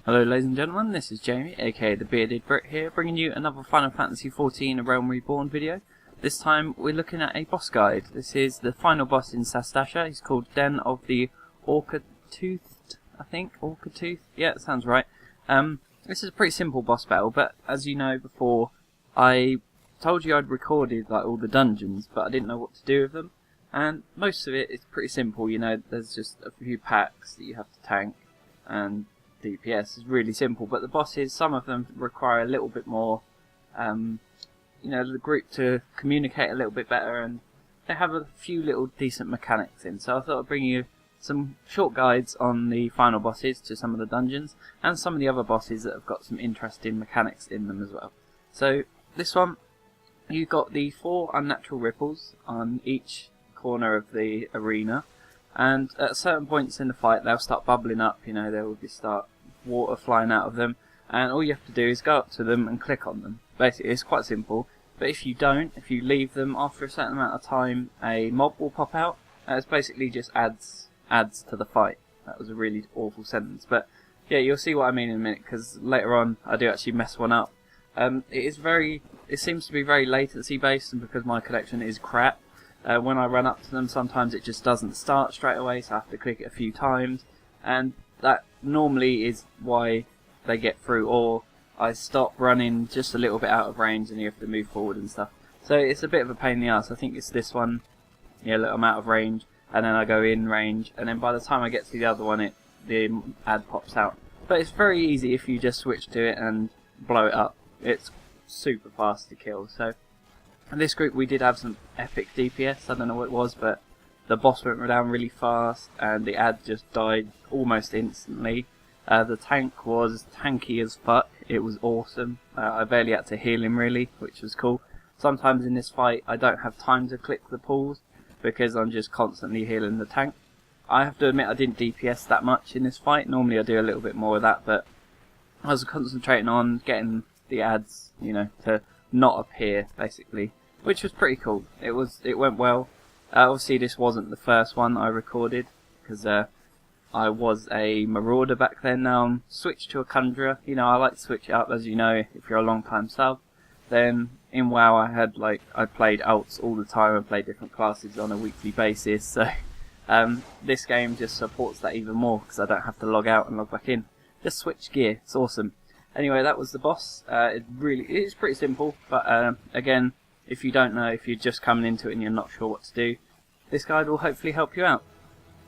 Hello ladies and gentlemen, this is Jamie, aka the Bearded Brit here, bringing you another Final Fantasy XIV Realm Reborn video. This time we're looking at a boss guide. This is the final boss in Sastasha. He's called Den of the Orcatoothed, I think? Orcatoothed? Yeah, that sounds right. This is a pretty simple boss battle, but as you know before, I told you I'd recorded like all the dungeons, but I didn't know what to do with them. And most of it is pretty simple, you know, there's just a few packs that you have to tank, and DPS is really simple, but the bosses, some of them require a little bit more, you know, the group to communicate a little bit better, and they have a few little decent mechanics in. So I thought I'd bring you some short guides on the final bosses to some of the dungeons, and some of the other bosses that have got some interesting mechanics in them as well. So this one, you've got the 4 unnatural ripples on each corner of the arena, and at certain points in the fight they'll start bubbling up, you know, there will be start water flying out of them, and all you have to do is go up to them and click on them. Basically it's quite simple, but if you don't, if you leave them after a certain amount of time, a mob will pop out. It's basically just adds to the fight. That was a really awful sentence, but yeah, you'll see what I mean in a minute, because later on I do actually mess one up. It seems to be very latency based, and because my connection is crap, when I run up to them sometimes it just doesn't start straight away, so I have to click it a few times, and that normally is why they get through, or I stop running just a little bit out of range and you have to move forward and stuff. So it's a bit of a pain in the ass. I think it's this one, yeah, look, I'm out of range, and then I go in range, and then by the time I get to the other one the ad pops out. But it's very easy if you just switch to it and blow it up. It's super fast to kill. So in this group we did have some epic DPS, I don't know what it was, but the boss went down really fast and the ad just died almost instantly. The tank was tanky as fuck, it was awesome. I barely had to heal him really, which was cool. Sometimes in this fight I don't have time to click the pulls because I'm just constantly healing the tank. I have to admit I didn't DPS that much in this fight, normally I do a little bit more of that, but I was concentrating on getting the ads, you know, to not appear basically, which was pretty cool. It went well. Obviously this wasn't the first one I recorded, because I was a marauder back then. Now I'm switched to a conjurer. You know, I like to switch it up, as you know, if you're a long time sub. Then in WoW I played alts all the time. I played different classes on a weekly basis, so this game just supports that even more, because I don't have to log out and log back in. Just switch gear, it's awesome. Anyway, that was the boss. It is pretty simple, but again, if you don't know, if you're just coming into it and you're not sure what to do, this guide will hopefully help you out.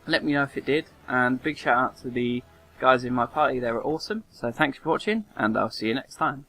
Let me know if it did, and big shout out to the guys in my party, they were awesome. So thanks for watching, and I'll see you next time.